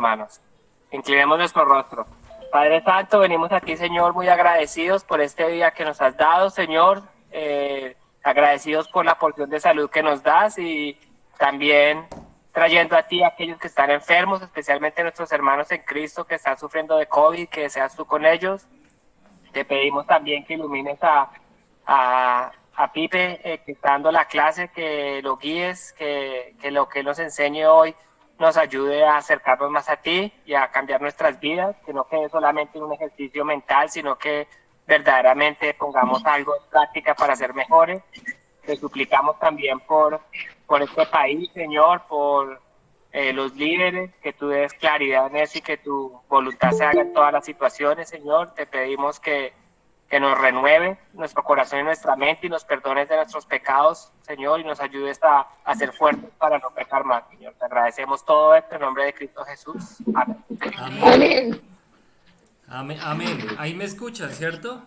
Hermanos, inclinemos nuestro rostro. Padre Santo, venimos aquí, Señor, muy agradecidos por este día que nos has dado, Señor, agradecidos por la porción de salud que nos das y también trayendo a ti a aquellos que están enfermos, especialmente nuestros hermanos en Cristo que están sufriendo de COVID, que seas tú con ellos. Te pedimos también que ilumines a Pipe, que está dando la clase, que lo guíes, que lo que él nos enseñe hoy nos ayude a acercarnos más a ti y a cambiar nuestras vidas, que no quede solamente en un ejercicio mental, sino que verdaderamente pongamos algo en práctica para ser mejores. Te suplicamos también por este país, Señor, por los líderes, que tú des claridad en eso y que tu voluntad se haga en todas las situaciones, Señor. Te pedimos que nos renueve nuestro corazón y nuestra mente y nos perdones de nuestros pecados, Señor, y nos ayudes a ser fuertes para no pecar más, Señor. Te agradecemos todo esto en nombre de Cristo Jesús. Amén. Amén. Amén. Amén. Amén. Ahí me escuchan, ¿cierto?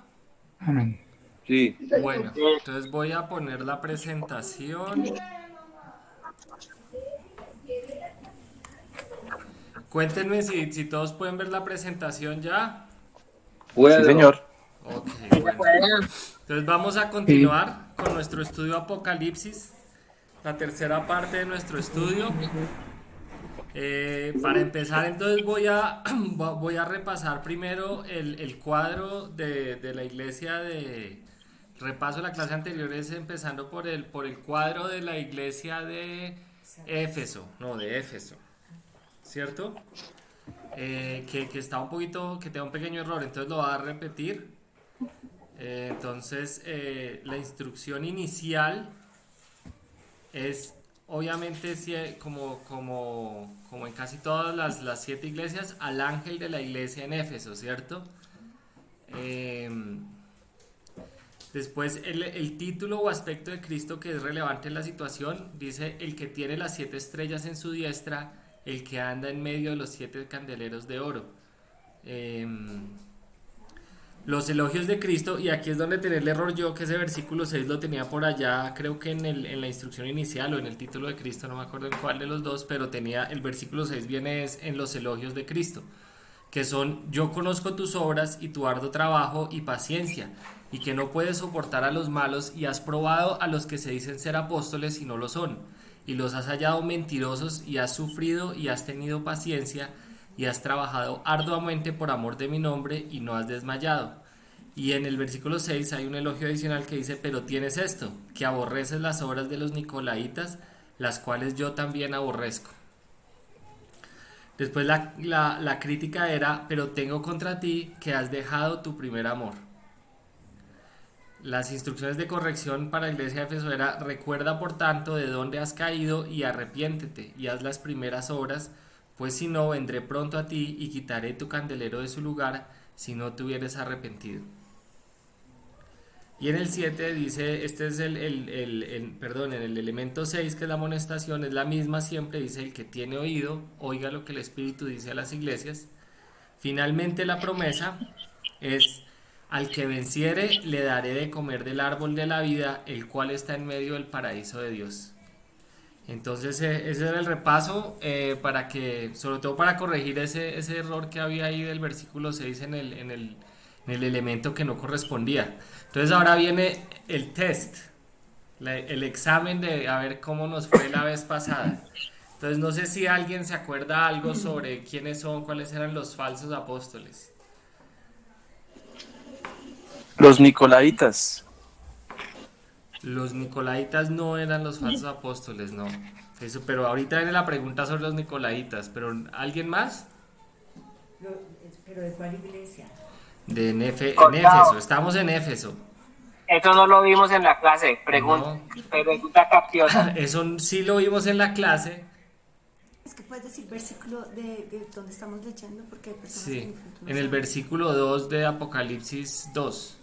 Amén. Sí, Bueno, Sí, entonces voy a poner la presentación. Cuéntenme si todos pueden ver la presentación ya. Sí, puedo. señor. Ok, sí se bueno. puede. Entonces vamos a Sí. continuar con nuestro estudio Apocalipsis, la tercera parte de nuestro estudio. Para empezar, entonces voy a repasar primero el cuadro de la iglesia de... Repaso de la clase anterior es empezando por el cuadro de la iglesia de Éfeso, no, de Éfeso, ¿cierto? Que está un poquito, que tenga un pequeño error, entonces lo voy a repetir. La instrucción inicial es, obviamente, como en casi todas las siete iglesias, al ángel de la iglesia en Éfeso, ¿cierto? Eh, Después, el título o aspecto de Cristo que es relevante en la situación, dice, el que tiene las siete estrellas en su diestra, el que anda en medio de los siete candeleros de oro. Eh, los elogios de Cristo, y aquí es donde tenía el error yo, que ese versículo 6 lo tenía por allá, creo que en la instrucción inicial o en el título de Cristo, no me acuerdo en cuál de los dos, pero tenía el versículo 6 viene es en los elogios de Cristo, que son, yo conozco tus obras y tu arduo trabajo y paciencia, y que no puedes soportar a los malos y has probado a los que se dicen ser apóstoles y no lo son, y los has hallado mentirosos y has sufrido y has tenido paciencia y has trabajado arduamente por amor de mi nombre y no has desmayado. Y en el versículo 6 hay un elogio adicional que dice, pero tienes esto, que aborreces las obras de los nicolaitas, las cuales yo también aborrezco. Después la crítica era, pero tengo contra ti que has dejado tu primer amor. Las instrucciones de corrección para la iglesia de Éfeso era, recuerda por tanto de dónde has caído y arrepiéntete y haz las primeras obras, pues si no vendré pronto a ti y quitaré tu candelero de su lugar si no te hubieres arrepentido. Y en el 7 dice, este es perdón, en el elemento 6 que es la amonestación, es la misma siempre, dice el que tiene oído, oiga lo que el Espíritu dice a las iglesias. Finalmente la promesa es, al que venciere le daré de comer del árbol de la vida, el cual está en medio del paraíso de Dios. Entonces ese era el repaso para que, sobre todo para corregir ese error que había ahí del versículo 6 en el elemento que no correspondía. Entonces ahora viene el test, el examen de a ver cómo nos fue la vez pasada. Entonces no sé si alguien se acuerda algo sobre quiénes son, cuáles eran los falsos apóstoles. Los Nicolaitas. Los nicolaitas no eran los falsos apóstoles, no. Eso, pero ahorita viene la pregunta sobre los nicolaitas, pero ¿alguien más? Lo- ¿Pero de cuál iglesia? En Éfeso, Cortado. estamos en Éfeso. Eso no lo vimos en la clase. No, Pregunta capciosa. eso sí lo vimos en la clase. Es que puedes decir versículo de donde estamos leyendo porque hay personas que Sí, de pronto no en el saben. versículo 2 de Apocalipsis 2.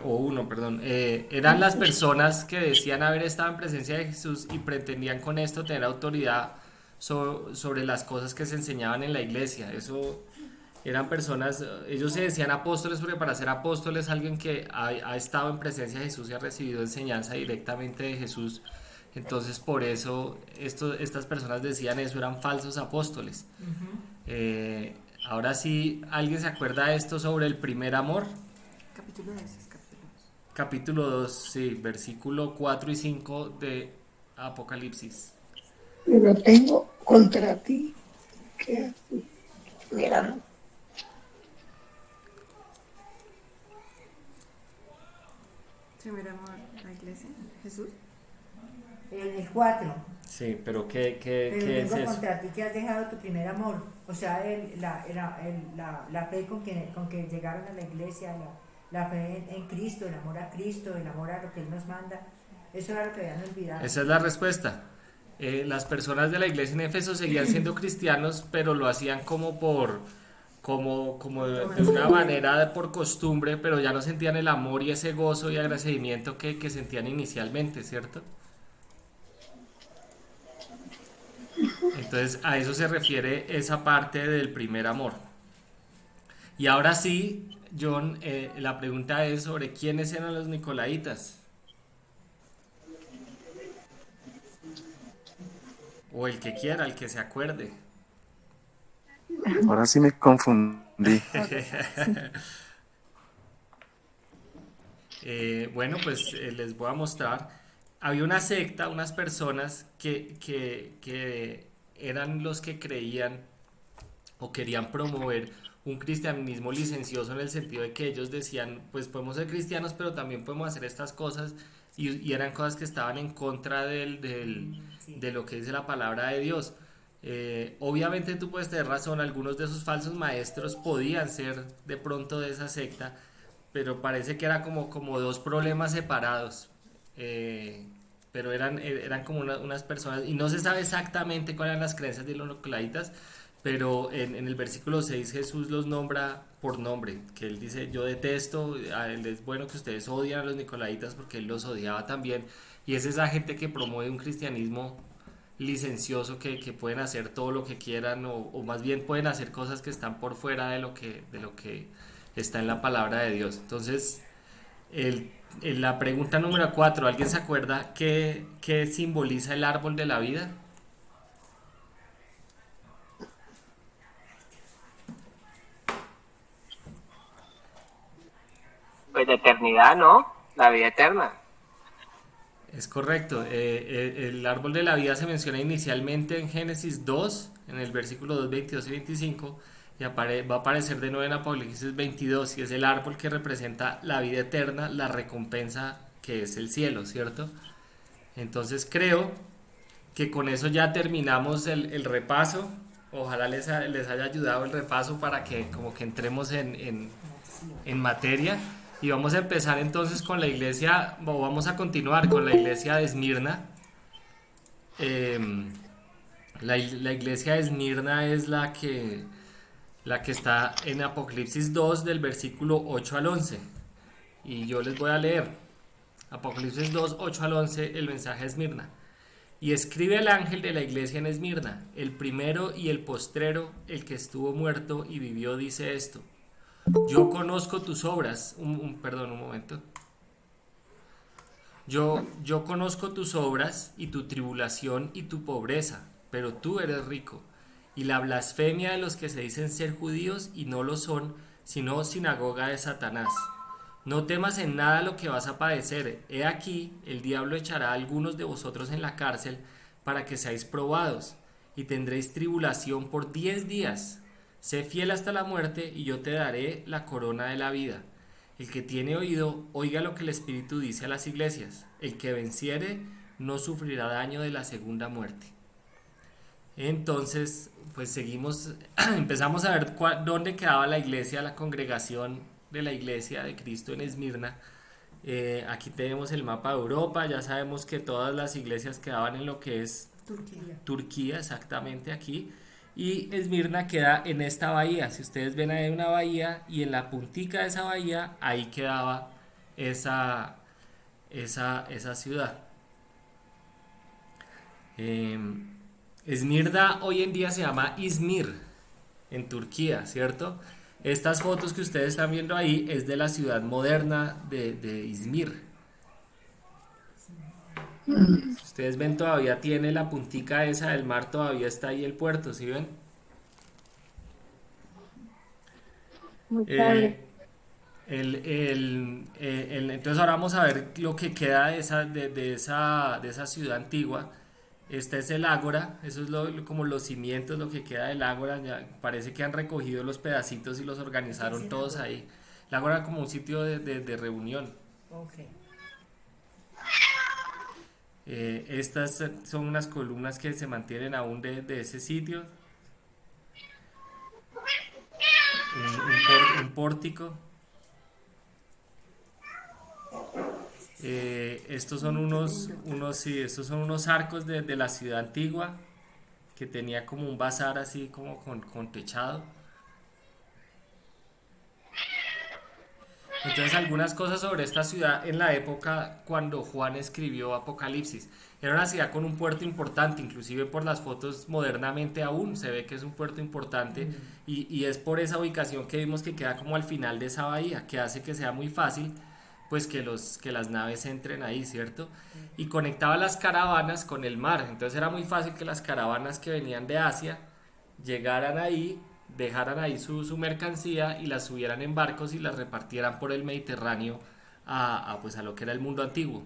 O 1, perdón. Eran las personas que decían haber estado en presencia de Jesús y pretendían con esto tener autoridad sobre las cosas que se enseñaban en la iglesia. Eso eran personas, ellos se decían apóstoles porque para ser apóstoles alguien que ha estado en presencia de Jesús y ha recibido enseñanza directamente de Jesús Entonces por eso estas personas decían eso, eran falsos apóstoles. Ahora sí, ¿alguien se acuerda de esto sobre el primer amor? Capítulo 2 es capítulo 2. Capítulo 2 sí, versículo 4 y 5 de Apocalipsis. Pero tengo contra ti que, mira, Primer amor, la iglesia, Jesús. El 4. Sí, pero Pero ¿qué es tengo eso? contra ti que has dejado tu primer amor. O sea, la fe con que llegaron a la iglesia, la fe en Cristo, el amor a Cristo, el amor a lo que Él nos manda. Eso era lo que habían olvidado. Esa es la respuesta. Las personas de la iglesia en Éfeso seguían siendo cristianos, pero lo hacían como de una manera por costumbre, pero ya no sentían el amor y ese gozo y agradecimiento que sentían inicialmente, ¿cierto? Entonces a eso se refiere esa parte del primer amor. Y ahora sí, John, la pregunta es sobre quiénes eran los nicolaitas. O el que quiera, el que se acuerde. Ahora sí me confundí. Bueno, pues les voy a mostrar. Había una secta, unas personas que eran los que creían o querían promover un cristianismo licencioso en el sentido de que ellos decían, pues podemos ser cristianos, pero también podemos hacer estas cosas y eran cosas que estaban en contra Sí. de lo que dice la palabra de Dios. Obviamente tú puedes tener razón, algunos de esos falsos maestros podían ser de pronto de esa secta, pero parece que era como dos problemas separados. Pero eran como unas personas, y no se sabe exactamente cuáles eran las creencias de los nicolaitas, pero en el versículo 6 Jesús los nombra por nombre, que él dice, yo detesto, a él es bueno que ustedes odian a los nicolaitas porque él los odiaba también, y es esa gente que promueve un cristianismo licencioso que pueden hacer todo lo que quieran o más bien pueden hacer cosas que están por fuera de lo que está en la palabra de Dios. Entonces, la pregunta número 4, ¿alguien se acuerda qué simboliza el árbol de la vida? Pues de eternidad, ¿no? La vida eterna. Es correcto, el árbol de la vida se menciona inicialmente en Génesis 2, en el versículo 2, 22 y 25, y va a aparecer de nuevo en Apocalipsis 22, y es el árbol que representa la vida eterna, la recompensa que es el cielo, ¿cierto? Entonces creo que con eso ya terminamos el repaso. Ojalá les haya ayudado el repaso para que como que entremos en materia. Y vamos a empezar entonces con la iglesia, o vamos a continuar con la iglesia de Esmirna. Eh, la iglesia de Esmirna es la que está en Apocalipsis 2 del versículo 8 al 11. Y yo les voy a leer Apocalipsis 2, 8 al 11, el mensaje de Esmirna. Y escribe al ángel de la iglesia en Esmirna, el primero y el postrero, el que estuvo muerto y vivió, dice esto. Yo conozco tus obras. Perdón, un momento. Yo conozco tus obras y tu tribulación y tu pobreza, pero tú eres rico. Y la blasfemia de los que se dicen ser judíos y no lo son, sino sinagoga de Satanás. No temas en nada lo que vas a padecer. He aquí, el diablo echará a algunos de vosotros en la cárcel para que seáis probados, y tendréis tribulación por 10 días. Sé fiel hasta la muerte, y yo te daré la corona de la vida. El que tiene oído, oiga lo que el Espíritu dice a las iglesias. El que venciere, no sufrirá daño de la segunda muerte. Entonces, pues seguimos, empezamos a ver dónde quedaba la iglesia, la congregación de la iglesia de Cristo en Esmirna. Aquí tenemos el mapa de Europa, ya sabemos que todas las iglesias quedaban en lo que es Turquía, exactamente aquí. Y Esmirna queda en esta bahía. Si ustedes ven ahí una bahía y en la puntica de esa bahía, ahí quedaba esa ciudad. Esmirna hoy en día se llama Izmir, en Turquía, ¿cierto? Estas fotos que ustedes están viendo ahí es de la ciudad moderna de Izmir. Si ustedes ven, todavía tiene la puntica esa del mar, todavía está ahí el puerto, ¿sí ven? Muy Eh, chévere. entonces ahora vamos a ver lo que queda de esa ciudad antigua. Este es el ágora, eso es como los cimientos, lo que queda del ágora. Ya parece que han recogido los pedacitos y los ¿Qué es organizaron el todos ágora? ahí. El ágora como un sitio de reunión. Ok. Estas son unas columnas que se mantienen aún de ese sitio. Un pórtico. Estos son sí, estos son unos arcos de la ciudad antigua que tenía como un bazar así como con techado. Entonces algunas cosas sobre esta ciudad en la época cuando Juan escribió Apocalipsis. Era una ciudad con un puerto importante, inclusive por las fotos modernamente aún se ve que es un puerto importante y es por esa ubicación que vimos que queda como al final de esa bahía, que hace que sea muy fácil pues que las naves entren ahí, ¿cierto? Y conectaba las caravanas con el mar, entonces era muy fácil que las caravanas que venían de Asia llegaran ahí, dejaran ahí su mercancía y las subieran en barcos y las repartieran por el Mediterráneo pues a lo que era el mundo antiguo.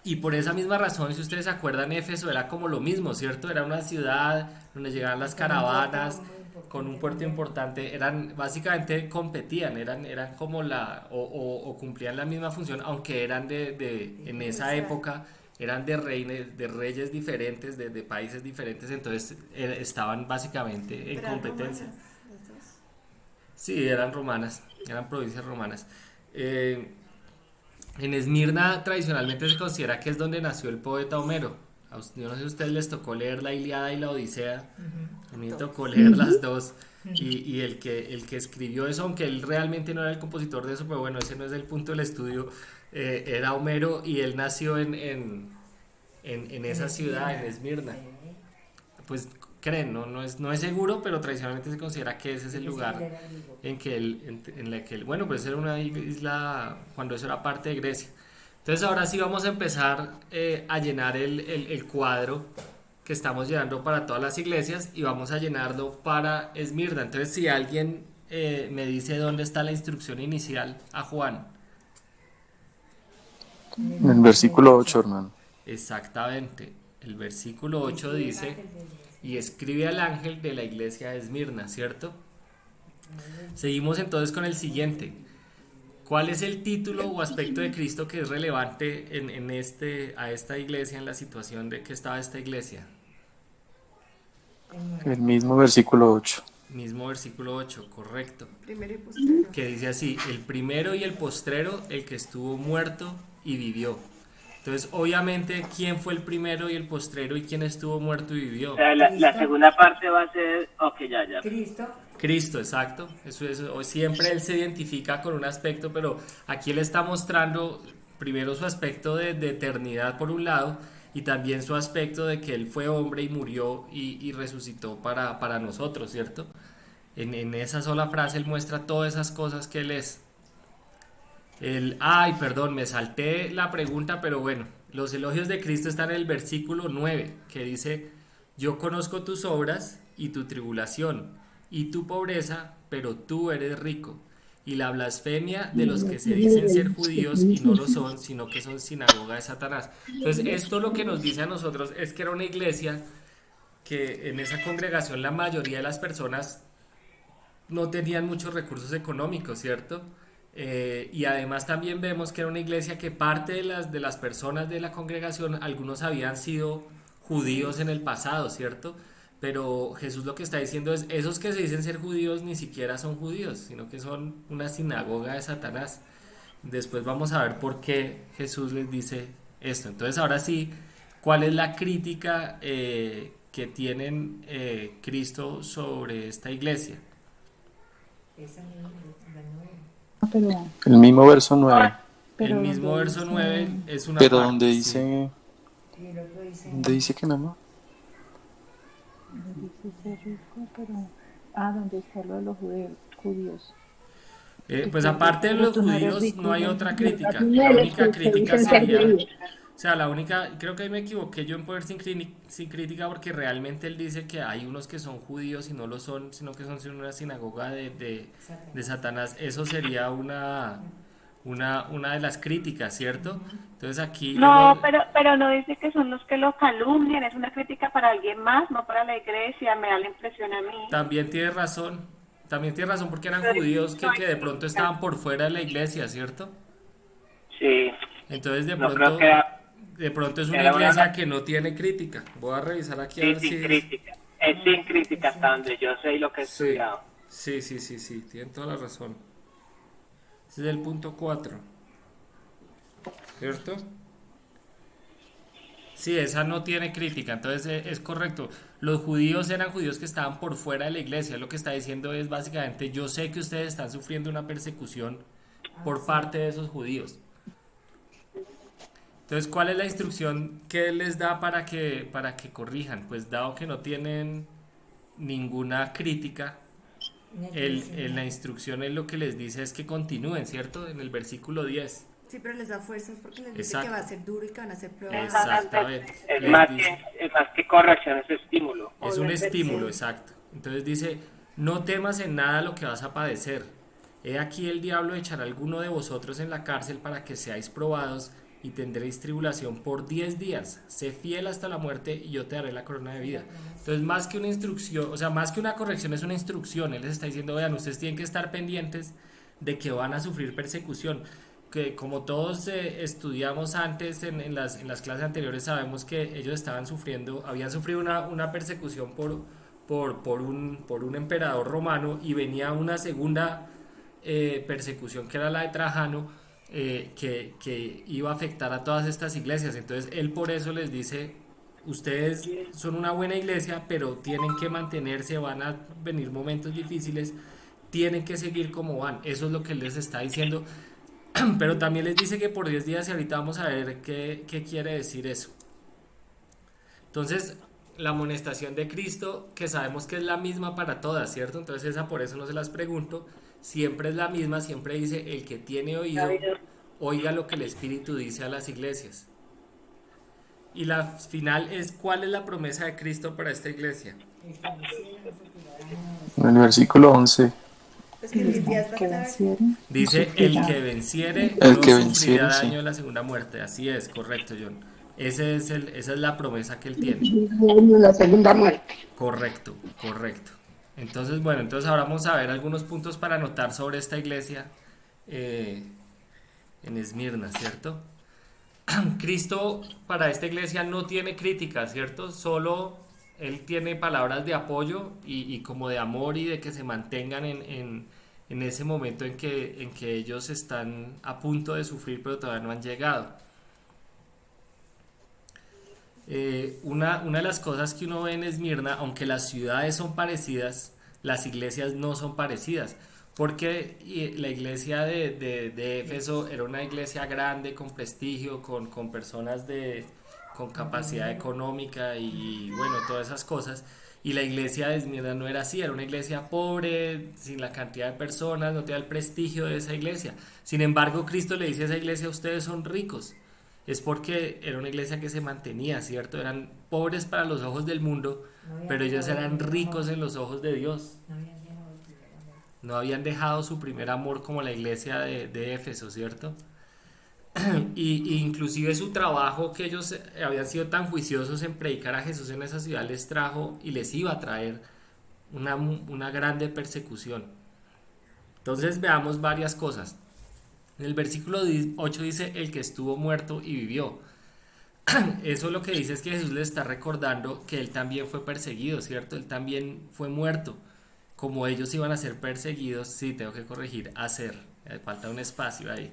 Y por esa misma razón, si ustedes se acuerdan, Éfeso era como lo mismo, ¿cierto? Era una ciudad donde llegaban las Con un puerto caravanas, muy con un importante puerto también. importante, básicamente competían, eran como o cumplían la misma función, aunque eran en esa época, eran de reyes diferentes, de países diferentes, entonces estaban básicamente en Pero eran competencia. romanas las dos. Sí, eran romanas, eran provincias romanas. Eh, en Esmirna tradicionalmente se considera que es donde nació el poeta Homero. Yo no sé si a ustedes les tocó leer la Ilíada y la Odisea. A mí me tocó leer las dos. Y el que escribió eso, aunque él realmente no era el compositor de eso, pero bueno, ese no es el punto del estudio, era Homero y él nació en En esa ciudad, en Esmirna. Esmirna. Sí. Pues creen, no es seguro, pero tradicionalmente se considera que ese es Yo el pensé que él lugar era griego. en la que bueno, pues era una isla cuando eso era parte de Grecia. Entonces ahora sí vamos a empezar a llenar el cuadro que estamos llenando para todas las iglesias y vamos a llenarlo para Esmirna. Entonces si alguien me dice dónde está la instrucción inicial a Juan. En el versículo 8, hermano. Exactamente, el versículo 8 Escribe el dice, ángel de Dios. y escribe al ángel de la iglesia de Esmirna, ¿cierto? Seguimos entonces con el siguiente. ¿Cuál es el título o aspecto de Cristo que es relevante a esta iglesia, en la situación de que estaba esta iglesia? El mismo versículo 8. Mismo versículo 8, correcto. Primero y postrero. Que dice así, el primero y el postrero, el que estuvo muerto y vivió. Entonces, obviamente, ¿quién fue el primero y el postrero y quién estuvo muerto y vivió? O sea, la segunda parte va a ser, ok, ya. Cristo. Cristo, exacto. Eso, siempre él se identifica con un aspecto, pero aquí él está mostrando primero su aspecto de eternidad por un lado y también su aspecto de que él fue hombre y murió y resucitó para nosotros, ¿cierto? En esa sola frase él muestra todas esas cosas que él es. Ay, perdón, me salté la pregunta, pero bueno, los elogios de Cristo están en el versículo 9, que dice, yo conozco tus obras y tu tribulación y tu pobreza, pero tú eres rico. Y la blasfemia de los que se dicen ser judíos y no lo son, sino que son sinagoga de Satanás. Entonces, esto lo que nos dice a nosotros es que era una iglesia que en esa congregación la mayoría de las personas no tenían muchos recursos económicos, ¿cierto? Y además también vemos que era una iglesia que parte de las personas de la congregación, algunos habían sido judíos en el pasado, ¿cierto? Pero Jesús lo que está diciendo es, esos que se dicen ser judíos ni siquiera son judíos, sino que son una sinagoga de Satanás. Después vamos a ver por qué Jesús les dice esto. Entonces ahora sí, ¿cuál es la crítica que tienen Cristo sobre esta iglesia? Esa misma, la nueve. Pero, El mismo verso 9. pero El mismo donde verso dice- 9 es una Pero parte, donde sí. dice, Y el otro dice, donde dice que nada más. donde dice ser rico, pero... donde está lo de los judíos. Pues aparte de Pero los tú no eres judíos rico, no hay ¿no? otra crítica. No La eres única que crítica dicen ser sería judíos. O sea, la única, creo que ahí me equivoqué yo en Poder sin Crítica porque realmente él dice que hay unos que son judíos y no lo son, sino que son una sinagoga de Satanás. Satanás. Eso sería una de las críticas, ¿cierto? Entonces aquí yo No, lo... pero no dice que son los que lo calumnian, es una crítica para alguien más, no para la iglesia, me da la impresión a mí. también tiene razón porque eran Pero dice judíos no hay que de pronto crítica. estaban por fuera de la iglesia, ¿cierto? Sí, Entonces no creo que de pronto es una era iglesia una... que no tiene crítica. Voy a revisar aquí a Sí, ver sin si es... crítica. Es sin crítica hasta donde yo sé y lo que he Sí, estudiado. sí, tienen toda la razón. Ese es el punto 4, ¿cierto? Sí, esa no tiene crítica, entonces es correcto. Los judíos eran judíos que estaban por fuera de la iglesia. Lo que está diciendo es básicamente, yo sé que ustedes están sufriendo una persecución por parte de esos judíos. Entonces, ¿cuál es la instrucción que él les da para que corrijan? Pues dado que no tienen ninguna crítica, No hay que decir la nada. instrucción es lo que les dice es que continúen, ¿cierto? En el versículo 10. Sí, pero les da fuerzas porque les dice que Exacto. va a ser duro y que van a ser probados. Exactamente. Es Les dice. más que corrección, es estímulo. Es un estímulo, exacto. Entonces dice, no temas en nada lo que vas a padecer. He aquí el diablo echará a alguno de vosotros en la cárcel para que seáis probados y tendréis tribulación por 10 días. Sé fiel hasta la muerte y yo te daré la corona de vida. Entonces más que una instrucción, o sea, más que una corrección es una instrucción. Él les está diciendo, vean, ustedes tienen que estar pendientes de que van a sufrir persecución. Que como todos estudiamos antes en las clases anteriores, sabemos que ellos estaban sufriendo, habían sufrido una persecución por un emperador romano y venía una segunda persecución que era la de Trajano, que iba a afectar a todas estas iglesias. Entonces él por eso les dice, ustedes son una buena iglesia, pero tienen que mantenerse, van a venir momentos difíciles, tienen que seguir como van. Eso es lo que él les está diciendo. Pero también les dice que por 10 días y ahorita vamos a ver qué quiere decir eso. Entonces, la amonestación de Cristo, que sabemos que es la misma para todas, ¿cierto? Entonces esa por eso no se las pregunto, siempre es la misma, siempre dice, el que tiene oído, oiga lo que el Espíritu dice a las iglesias. Y la final es, ¿cuál es la promesa de Cristo para esta iglesia? El que venciere no sufrirá daño. En el versículo 11, Pues que Y 10 días el va a que estar. venciere no Dice, el sufrirá. que venciere el no que sufrirá venciere, sí. daño en la segunda muerte. Así es, correcto, John. Esa es la promesa que él tiene. La segunda muerte. Correcto, correcto. Entonces, bueno, entonces ahora vamos a ver algunos puntos para anotar sobre esta iglesia eh, en Esmirna, ¿cierto? Cristo para esta iglesia no tiene crítica, ¿cierto? Solo él tiene palabras de apoyo y como de amor y de que se mantengan en ese momento en que ellos están a punto de sufrir pero todavía no han llegado. Una de las cosas que uno ve en Esmirna, aunque las ciudades son parecidas, las iglesias no son parecidas. Porque la iglesia de Éfeso era una iglesia grande, con prestigio, con personas con capacidad económica y bueno, todas esas cosas. Y la iglesia de Esmirna no era así, era una iglesia pobre, sin la cantidad de personas, no tenía el prestigio de esa iglesia. Sin embargo, Cristo le dice a esa iglesia, ustedes son ricos. Es porque era una iglesia que se mantenía, ¿cierto? Eran pobres para los ojos del mundo, No habían pero ellos dejado el eran primer ricos amor. en los ojos de Dios. No habían dejado el primer amor. No habían dejado su primer amor como la iglesia de Éfeso, ¿cierto? Y inclusive su trabajo, que ellos habían sido tan juiciosos en predicar a Jesús en esa ciudad, les trajo y les iba a traer una grande persecución. Entonces veamos varias cosas. En el versículo 8 dice, el que estuvo muerto y vivió. Eso lo que dice es que Jesús les está recordando que él también fue perseguido, ¿cierto? Él también fue muerto. Como ellos iban a ser perseguidos, sí, tengo que corregir, a ser, falta un espacio ahí.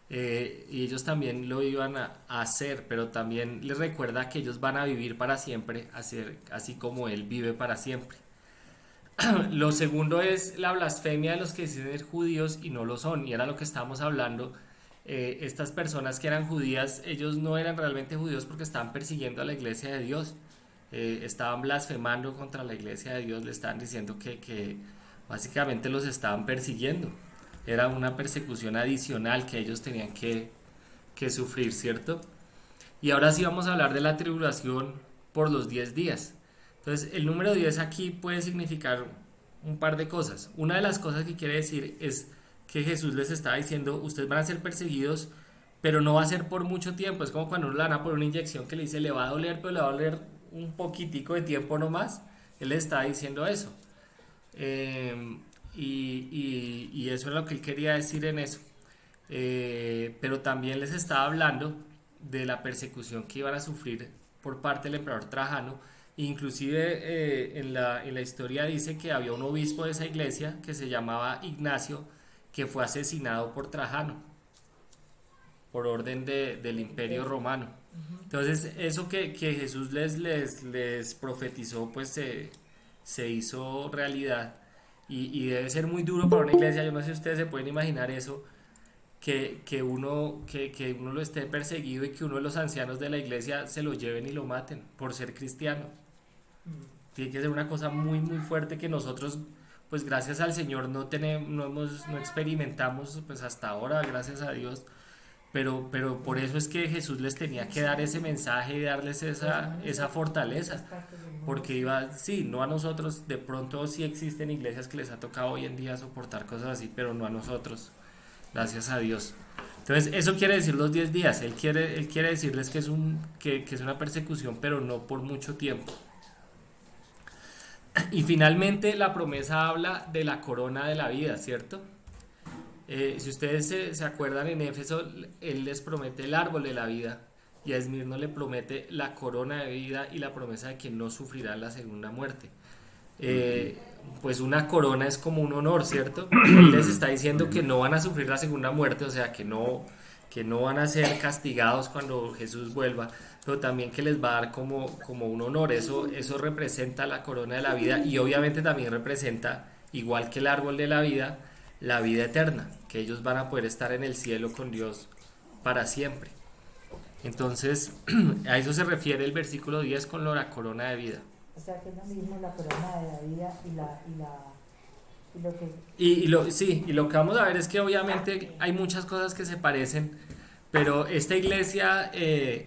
Y ellos también lo iban a hacer, pero también les recuerda que ellos van a vivir para siempre, así como él vive para siempre. Lo segundo es la blasfemia de los que dicen ser judíos y no lo son, y era lo que estábamos hablando. Estas personas que eran judías, ellos no eran realmente judíos porque estaban persiguiendo a la iglesia de Dios, estaban blasfemando contra la iglesia de Dios, le estaban diciendo que básicamente los estaban persiguiendo. Era una persecución adicional que ellos tenían que sufrir, ¿cierto? Y ahora sí vamos a hablar de la tribulación por los 10 días. Entonces, el número 10 aquí puede significar un par de cosas. Una de las cosas que quiere decir es que Jesús les estaba diciendo, ustedes van a ser perseguidos, pero no va a ser por mucho tiempo. Es como cuando uno le van a poner una inyección que le dice, le va a doler, pero le va a doler un poquitico de tiempo nomás. Él les estaba diciendo eso. Y eso es lo que él quería decir en eso. Pero también les estaba hablando de la persecución que iban a sufrir por parte del emperador Trajano. Inclusive en la historia dice que había un obispo de esa iglesia que se llamaba Ignacio, que fue asesinado por Trajano por orden del imperio romano. Entonces eso que Jesús les profetizó pues se hizo realidad, y debe ser muy duro para una iglesia. Yo no sé si ustedes se pueden imaginar eso, que uno lo esté perseguido y que uno de los ancianos de la iglesia se lo lleven y lo maten por ser cristiano. Tiene que ser una cosa muy muy fuerte que nosotros, pues gracias al Señor no experimentamos pues hasta ahora, gracias a Dios. Pero por eso es que Jesús les tenía que dar ese mensaje y darles esa fortaleza, porque sí, no a nosotros. De pronto sí existen iglesias que les ha tocado hoy en día soportar cosas así, pero no a nosotros, gracias a Dios. Entonces eso quiere decir los 10 días. Él quiere decirles que es una persecución, pero no por mucho tiempo. Y finalmente la promesa habla de la corona de la vida, ¿cierto? Si ustedes se acuerdan, en Éfeso él les promete el árbol de la vida, y a Esmirno le promete la corona de vida y la promesa de que no sufrirá la segunda muerte. Pues una corona es como un honor, ¿cierto? Él les está diciendo que no van a sufrir la segunda muerte, o sea que no van a ser castigados cuando Jesús vuelva, pero también que les va a dar como un honor. Eso representa la corona de la vida, y obviamente también representa, igual que el árbol de la vida eterna, que ellos van a poder estar en el cielo con Dios para siempre. Entonces, a eso se refiere el versículo 10 con la corona de vida. O sea que es lo mismo la corona de la vida y lo que... Y lo que vamos a ver es que obviamente hay muchas cosas que se parecen, pero esta iglesia,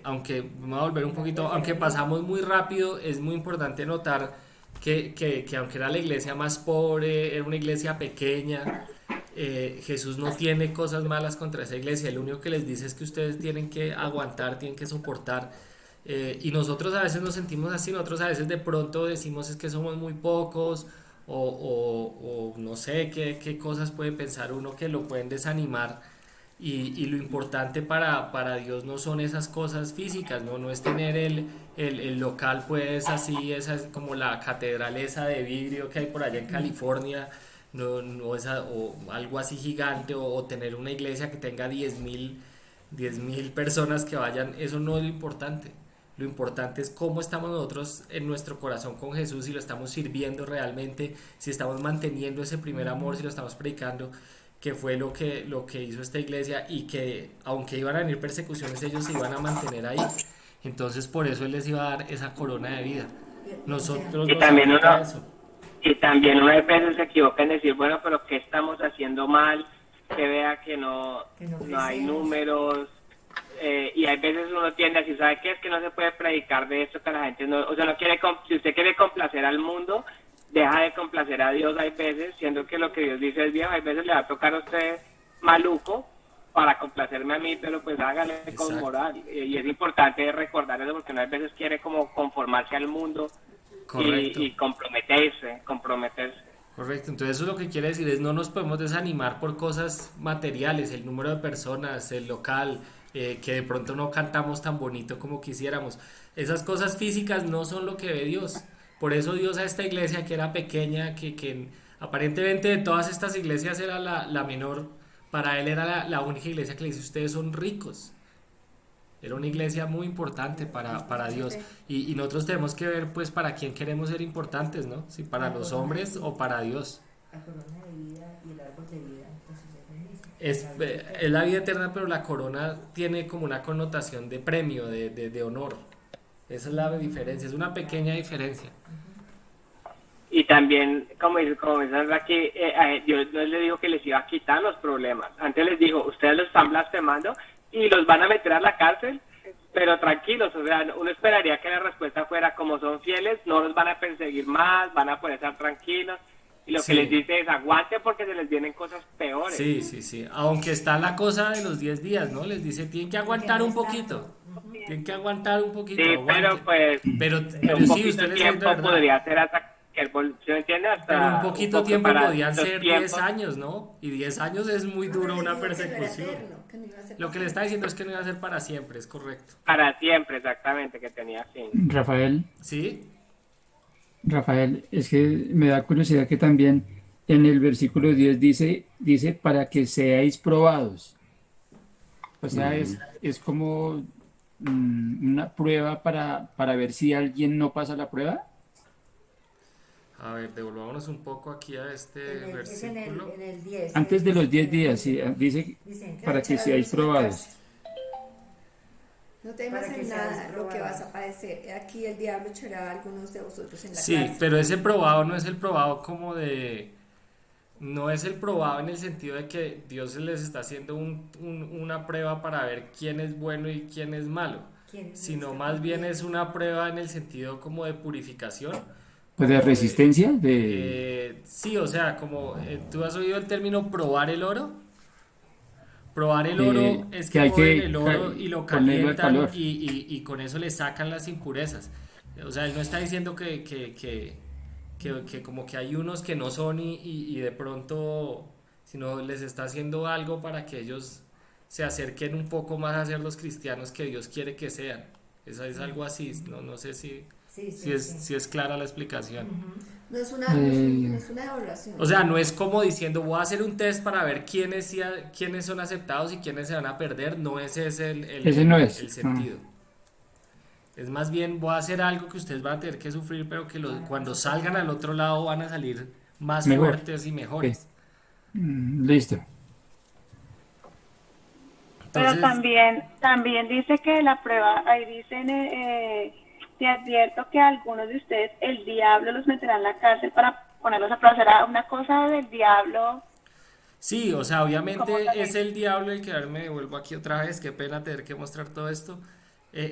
aunque vamos a volver un poquito, aunque pasamos muy rápido, es muy importante notar que aunque era la iglesia más pobre, era una iglesia pequeña, Jesús no tiene cosas malas contra esa iglesia. Lo único que les dice es que ustedes tienen que aguantar, tienen que soportar. Y nosotros a veces nos sentimos así. Nosotros a veces de pronto decimos es que somos muy pocos, o no sé qué cosas puede pensar uno que lo pueden desanimar. Y lo importante para Dios no son esas cosas físicas, no es tener el local pues así, esa es como la catedral esa de vidrio que hay por allá en California, no o algo así gigante, o tener una iglesia que tenga 10,000 personas que vayan. Eso no es lo importante. Lo importante es cómo estamos nosotros en nuestro corazón con Jesús, si lo estamos sirviendo realmente, si estamos manteniendo ese primer amor, si lo estamos predicando, que fue lo que hizo esta iglesia, y que aunque iban a venir persecuciones, ellos se iban a mantener ahí. Entonces por eso Él les iba a dar esa corona de vida. Nosotros y también uno a veces se equivoca en decir, bueno, pero ¿qué estamos haciendo mal? Que vea que no hay números, y hay veces uno tiende a decir, ¿sabe qué? Es que no se puede predicar de esto, que la gente no, o sea, no quiere, si usted quiere complacer al mundo, deja de complacer a Dios. Hay veces, siendo que lo que Dios dice es bien, hay veces le va a tocar a usted maluco para complacerme a mí, pero pues hágale con moral. Y es importante recordar eso, porque no hay veces quiere como conformarse al mundo y comprometerse. Correcto, entonces eso lo que quiere decir es no nos podemos desanimar por cosas materiales, el número de personas, el local, que de pronto no cantamos tan bonito como quisiéramos. Esas cosas físicas no son lo que ve Dios. Por eso Dios a esta iglesia que era pequeña, que aparentemente de todas estas iglesias era la menor, para Él era la única iglesia que le dice, ustedes son ricos. Era una iglesia muy importante para Dios, y nosotros tenemos que ver pues para quién queremos ser importantes, ¿no? Si para los hombres o para Dios. La corona de vida y el árbol de vida, entonces es lo mismo. Es la vida eterna, pero la corona tiene como una connotación de premio, de honor. Esa es la diferencia, es una pequeña diferencia. Y también, como dice Sandra, que Dios no les dijo que les iba a quitar los problemas. Antes les dijo, ustedes los están blasfemando y los van a meter a la cárcel. pero tranquilos, o sea, uno esperaría que la respuesta fuera como son fieles, no los van a perseguir más, van a poder estar tranquilos, y lo que les Sí, dice es aguante porque se les vienen cosas peores. sí, sí, sí. Aunque está la cosa de los 10 días, ¿no? Les dice, tienen que Porque aguantar no un es tanto. poquito. Ujú. Tienen que aguantar un Sí, poquito, pero aguanten. pues Pero un sí, poquito usted de les dice de tiempo verdad. podría ser hasta que ¿sí me entiende? Pero un Hasta un poquito poco tiempo para podían los ser 10 tiempos. años, ¿no? Y 10 años es muy No, duro no le una dijo que no era persecución. eterno, que no iba a ser Lo que le para está diciendo es que no iba a ser para siempre, es correcto. Para siempre, exactamente, que tenía fin. Rafael, ¿Sí? Rafael, es que me da curiosidad que también en el versículo 10 dice para que seáis probados. O sea, es como una prueba para ver si alguien no pasa la prueba. A ver, devolvámonos un poco aquí a este Es en versículo. en el 10 Antes de los 10 días, sí, dice, dice dice, que va a para que echar a seáis algunos en la probados. cárcel. No temas para que en seáis nada lo que probados. vas a padecer. Aquí el diablo echará a algunos de vosotros en la Sí, cárcel. pero ese probado no es el probado como de... No es el probado en el sentido de que Dios les está haciendo una prueba para ver quién es bueno y quién es malo, ¿Quién es sino este más bien cumpliendo? es una prueba en el sentido como de purificación, Pues de como de... resistencia, de sí, o sea, como tú has oído el término probar el oro. Probar el oro es que que hay cogen que el oro y lo ponerlo al calientan calor. y con eso le sacan las impurezas. O sea, él no está diciendo que como que hay unos que no son y de pronto, sino les está haciendo algo para que ellos se acerquen un poco más a ser los cristianos que Dios quiere que sean. Es algo así, no sé Sí, si sí, sí. es clara la explicación. No es una, no Eh, es una evaluación. O sea, no es como diciendo voy a hacer un test para ver quiénes son aceptados y quiénes se van a perder, no ese es ese no es. el sentido. Es más bien voy a hacer algo que ustedes van a tener que sufrir, pero que cuando salgan al otro lado van a salir más Mejor. fuertes y Ok. mejores. Listo. Pero Entonces, también dice que la prueba, ahí dicen, te advierto que algunos de ustedes el diablo los meterá en la cárcel para ponerlos a prueba. ¿Será una cosa del diablo? sí, o sea, ¿Cómo obviamente es también? el diablo el que, a ver, me devuelvo aquí otra vez, qué pena tener que mostrar todo esto.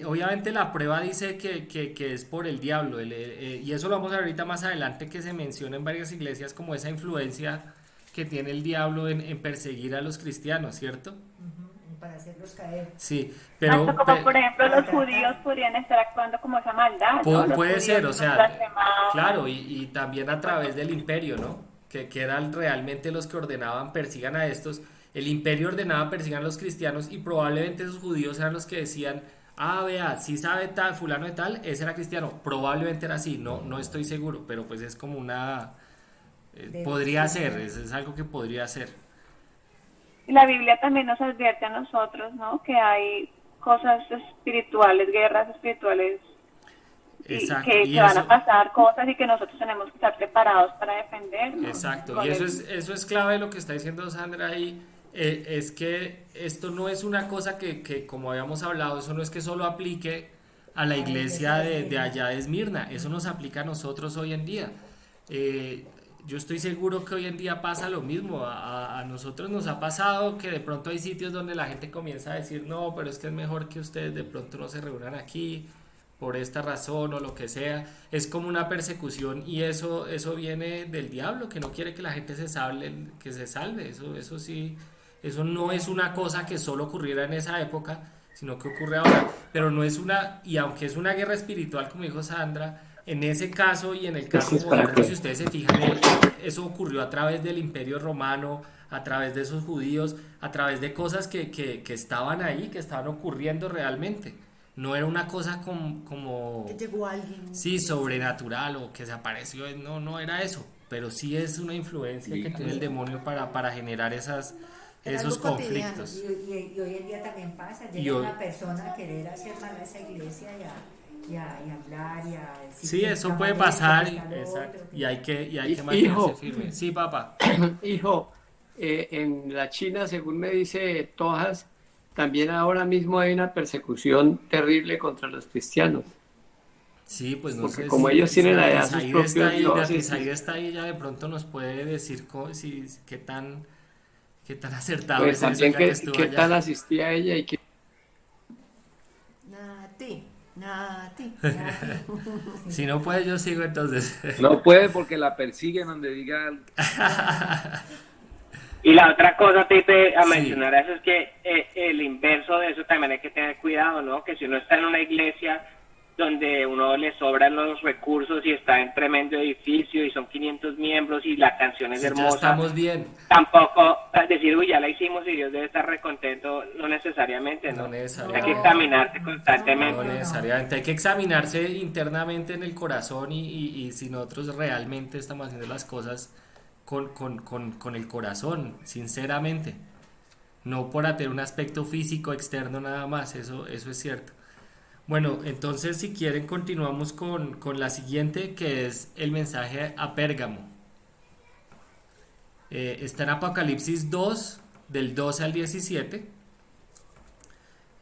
Obviamente la prueba dice que es por el diablo, y eso lo vamos a ver ahorita más adelante, que se menciona en varias iglesias como esa influencia que tiene el diablo en perseguir a los cristianos, ¿cierto? Ujú, para hacerlos caer. Sí, Exacto, como por ejemplo para los judíos tratar. podrían estar actuando como esa maldad, ¿no? Los puede judíos ser, o que nos sea, blasfemaban. claro, y también a través del imperio, ¿no? Que eran realmente los que ordenaban persigan a estos. El imperio ordenaba persigan a los cristianos y probablemente esos judíos eran los que decían, ah, vea, si sabe tal, fulano de tal, ese era cristiano. Probablemente era así, no estoy seguro, pero pues es como una... podría ser, Deducción. es algo que podría ser. Y la Biblia también nos advierte a nosotros, ¿no? Que hay cosas espirituales, guerras espirituales y Exacto, y que van a eso, pasar cosas y que nosotros tenemos que estar preparados para defendernos exacto, y con eso es clave lo que está diciendo Sandra ahí, es que esto no es una cosa que, como habíamos hablado, eso no es que solo aplique a la A la iglesia iglesia de de Esmirna. allá de Esmirna, eso nos aplica a nosotros hoy en día. Yo estoy seguro que hoy en día pasa lo mismo, a nosotros nos ha pasado que de pronto hay sitios donde la gente comienza a decir, no, pero es que es mejor que ustedes de pronto no se reúnan aquí por esta razón o lo que sea, es como una persecución y eso viene del diablo que no quiere que la gente se salve, eso sí, eso no es una cosa que solo ocurriera en esa época, sino que ocurre ahora, pero no es una, y aunque es una guerra espiritual como dijo Sandra, en ese caso y en el caso moderno, si ustedes se fijan, eso ocurrió a través del Imperio Romano, a través de esos judíos, a través de cosas que estaban ahí, que estaban ocurriendo realmente. No era una cosa como Que llegó alguien. sí, sobrenatural o que se apareció, no era eso, pero sí es una influencia que tiene el demonio para generar Era esos algo cotidiano. conflictos. Y hoy en día también pasa, Y llega hoy- una persona a querer hacer mal a esa iglesia y a hablar y a decir Sí, que eso está puede mal esto, pasar, que está lo exacto, otro, y hay que mantenerse Hijo, firme. Sí, papá. hijo, en la China, según me dice Tojas, también ahora mismo hay una persecución terrible contra los cristianos, Sí, pues no porque sé como ellos si tienen allá sus propios dioses, Natizaide está ahí, ella de pronto nos puede decir si, qué tan acertado pues es eso, también ya que estuvo qué allá. tal asistía ella y que Nada, Nati. Nati. Si no puede, yo sigo entonces. No puede porque la persiguen donde diga algo. Y la otra cosa, Pipe, a Sí. mencionar eso es que el inverso de eso también hay que tener cuidado, ¿no? Que si uno está en una iglesia donde uno le sobran los recursos y está en tremendo edificio y son 500 miembros y la canción es Si ya hermosa, estamos bien. tampoco decir, uy, ya la hicimos y Dios debe estar recontento, no necesariamente, ¿no? No necesariamente. Hay que examinarse constantemente. No necesariamente, hay que examinarse internamente en el corazón y si nosotros realmente estamos haciendo las cosas con el corazón, sinceramente, no por tener un aspecto físico externo nada más, eso es cierto. Bueno, entonces si quieren continuamos con la siguiente, que es el mensaje a Pérgamo. Está en Apocalipsis 2, del 12 al 17.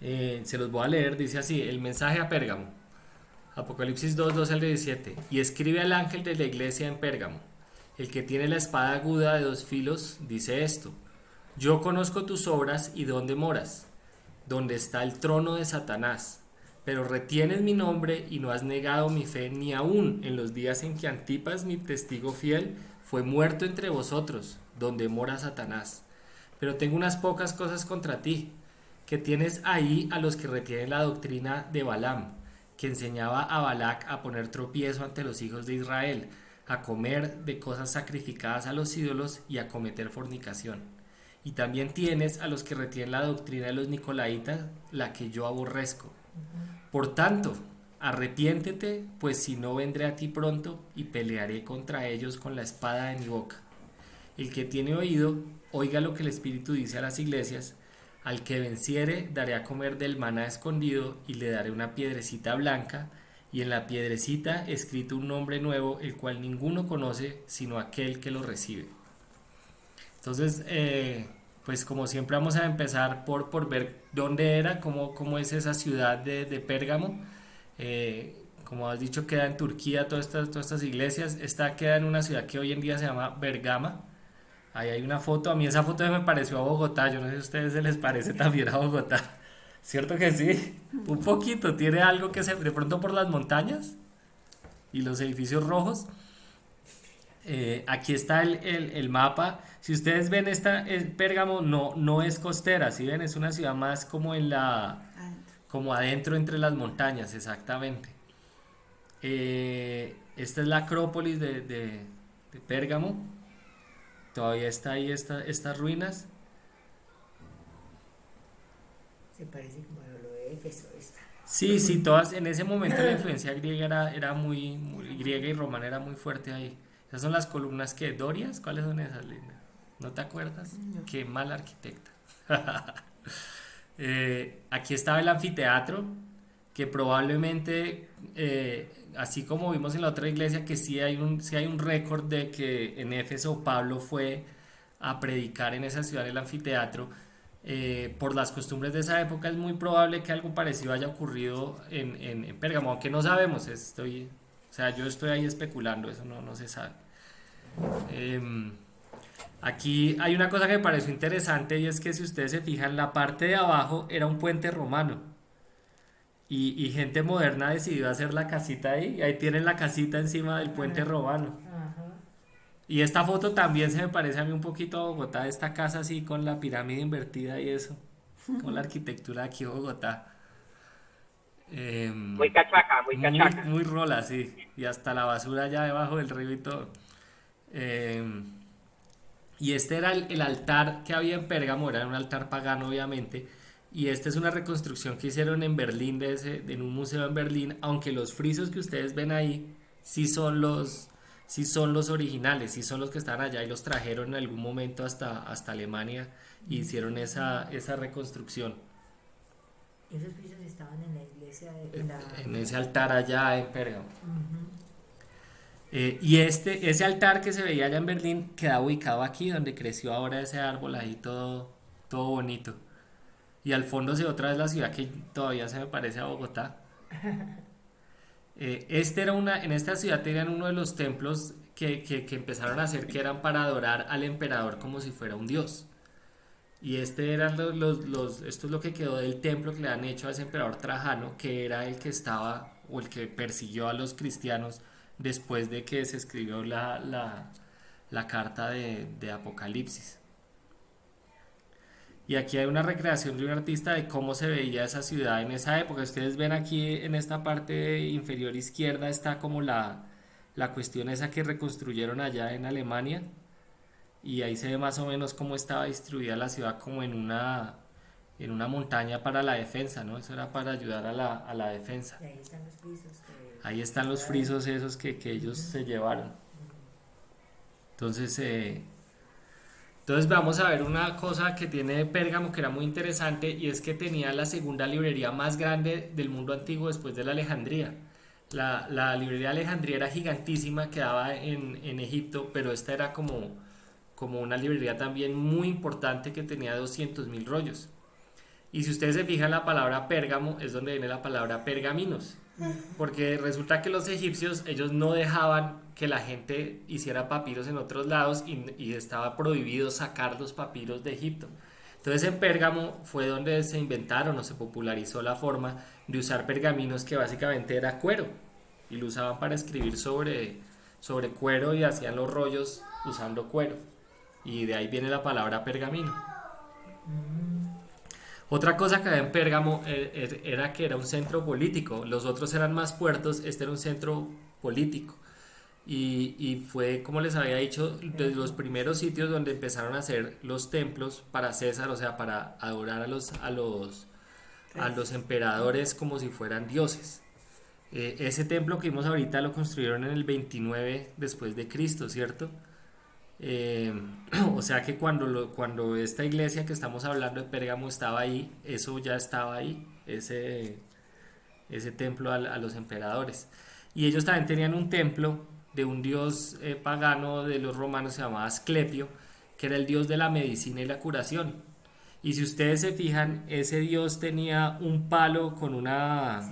Se los voy a leer, dice así, el mensaje a Pérgamo. Apocalipsis 2, 12 al 17. Y escribe al ángel de la iglesia en Pérgamo. El que tiene la espada aguda de 2 filos dice esto: yo conozco tus obras y dónde moras, donde está el trono de Satanás, pero retienes mi nombre y no has negado mi fe ni aún en los días en que Antipas, mi testigo fiel, fue muerto entre vosotros, donde mora Satanás. Pero tengo unas pocas cosas contra ti, que tienes ahí a los que retienen la doctrina de Balaam, que enseñaba a Balac a poner tropiezo ante los hijos de Israel, a comer de cosas sacrificadas a los ídolos y a cometer fornicación. Y también tienes a los que retienen la doctrina de los nicolaitas, la que yo aborrezco. Por tanto, arrepiéntete, pues si no vendré a ti pronto y pelearé contra ellos con la espada de mi boca. El que tiene oído, oiga lo que el Espíritu dice a las iglesias. Al que venciere, daré a comer del maná escondido y le daré una piedrecita blanca, y en la piedrecita escrito un nombre nuevo, el cual ninguno conoce sino aquel que lo recibe. Entonces, pues como siempre vamos a empezar por ver dónde era, cómo es esa ciudad de Pérgamo. Como has dicho, queda en Turquía, todas estas iglesias. Esta queda en una ciudad que hoy en día se llama Bergama. Ahí hay una foto, a mí esa foto me pareció a Bogotá, yo no sé si a ustedes se les parece también a Bogotá. ¿Cierto que sí? Un poquito, tiene algo que se, de pronto por las montañas y los edificios rojos. Aquí está el mapa. Si ustedes ven Pérgamo no es costera, ¿sí ven? Es una ciudad más como como adentro entre las montañas, exactamente. Esta es la Acrópolis de Pérgamo. Todavía está ahí estas ruinas. Se parece como a lo de Éfeso esta. Sí, todas en ese momento la influencia griega era muy griega y romana era muy fuerte ahí. Esas son las columnas que Dorias, ¿cuáles son esas, Linda? ¿No te acuerdas? No. Qué mal arquitecta. Aquí estaba el anfiteatro, que probablemente, así como vimos en la otra iglesia, que sí hay un récord de que en Éfeso Pablo fue a predicar en esa ciudad, en el anfiteatro. Por las costumbres de esa época es muy probable que algo parecido haya ocurrido en Pérgamo, aunque no sabemos, yo estoy ahí especulando, eso no se sabe. Aquí hay una cosa que me pareció interesante, y es que si ustedes se fijan, la parte de abajo era un puente romano y gente moderna decidió hacer la casita ahí, y ahí tienen la casita encima del puente romano. Y esta foto también se me parece a mí un poquito a Bogotá, esta casa así con la pirámide invertida y eso, con la arquitectura de aquí de Bogotá. Muy cachaca, muy cachaca. Muy rola, sí, y hasta la basura allá debajo del río y todo. Y este era el altar que había en Pérgamo, era un altar pagano obviamente, y esta es una reconstrucción que hicieron en Berlín, en un museo en Berlín, aunque los frisos que ustedes ven ahí sí son los originales, sí son los que están allá y los trajeron en algún momento hasta Alemania y hicieron esa reconstrucción. Esos pisos estaban en la iglesia en ese altar allá en Pérgamo. Y ese altar que se veía allá en Berlín queda ubicado aquí donde creció ahora ese árbol ahí todo bonito. Y al fondo se ve otra vez la ciudad que todavía se me parece a Bogotá. En esta ciudad tenían uno de los templos que empezaron a hacer, que eran para adorar al emperador como si fuera un dios. Y esto es lo que quedó del templo que le han hecho a ese emperador Trajano, que era el que estaba o el que persiguió a los cristianos después de que se escribió la carta de Apocalipsis. Y aquí hay una recreación de un artista de cómo se veía esa ciudad en esa época. Ustedes ven aquí en esta parte inferior izquierda está como la cuestión esa que reconstruyeron allá en Alemania. Y ahí se ve más o menos cómo estaba distribuida la ciudad como en una montaña para la defensa, ¿no? Eso era para ayudar a la defensa. Y ahí están los frisos Ahí están los frisos esos que ellos se llevaron. Entonces vamos a ver una cosa que tiene Pérgamo que era muy interesante, y es que tenía la segunda librería más grande del mundo antiguo después de la Alejandría. La librería de Alejandría era gigantísima, quedaba en Egipto, pero esta era como una librería también muy importante que tenía 200.000 rollos. Y si ustedes se fijan, la palabra Pérgamo es donde viene la palabra pergaminos, porque resulta que los egipcios, ellos no dejaban que la gente hiciera papiros en otros lados, y estaba prohibido sacar los papiros de Egipto. Entonces en Pérgamo fue donde se inventaron o se popularizó la forma de usar pergaminos, que básicamente era cuero, y lo usaban para escribir sobre cuero, y hacían los rollos usando cuero, y de ahí viene la palabra pergamino. Otra cosa que había en Pérgamo era que era un centro político. Los otros eran más puertos, este era un centro político. Y fue, como les había dicho, de los primeros sitios donde empezaron a hacer los templos para César, o sea, para adorar a los emperadores como si fueran dioses. Ese templo que vimos ahorita lo construyeron en el 29 después de Cristo, ¿cierto? O sea que cuando esta iglesia que estamos hablando de Pérgamo estaba ahí, eso ya estaba ahí, ese templo a los emperadores. Y ellos también tenían un templo de un dios pagano de los romanos, se llamaba Asclepio, que era el dios de la medicina y la curación. Y si ustedes se fijan, ese dios tenía un palo con una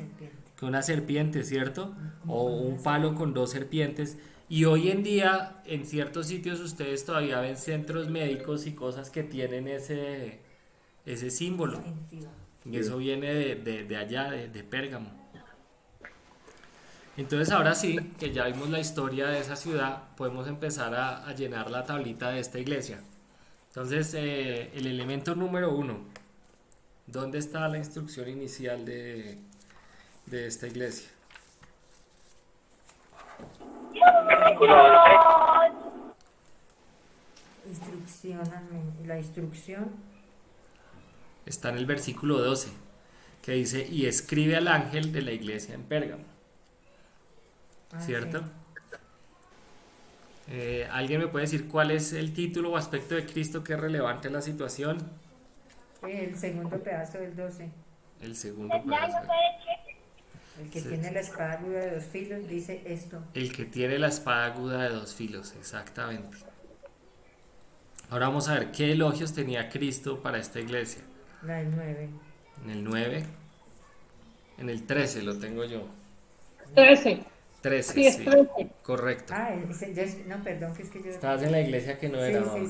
serpiente, ¿cierto? O un palo con dos serpientes. Y hoy en día, en ciertos sitios, ustedes todavía ven centros médicos y cosas que tienen ese símbolo. Y eso viene de allá, de Pérgamo. Entonces ahora sí, que ya vimos la historia de esa ciudad, podemos empezar a llenar la tablita de esta iglesia. Entonces, el elemento número 1, ¿dónde está la instrucción inicial de esta iglesia? La instrucción está en el versículo 12, que dice: y escribe al ángel de la iglesia en Pérgamo. ¿Cierto? Sí. ¿Alguien me puede decir cuál es el título o aspecto de Cristo que es relevante en la situación? El segundo pedazo del 12. El segundo pedazo. El que tiene la espada aguda de 2 filos dice esto. El que tiene la espada aguda de 2 filos, exactamente. Ahora vamos a ver qué elogios tenía Cristo para esta iglesia. La del 9. En el 9. En el 13 lo tengo yo. 13. 13, sí, es 13. Sí, correcto. No, perdón, que es que yo... Estabas en la iglesia que no era. Sí.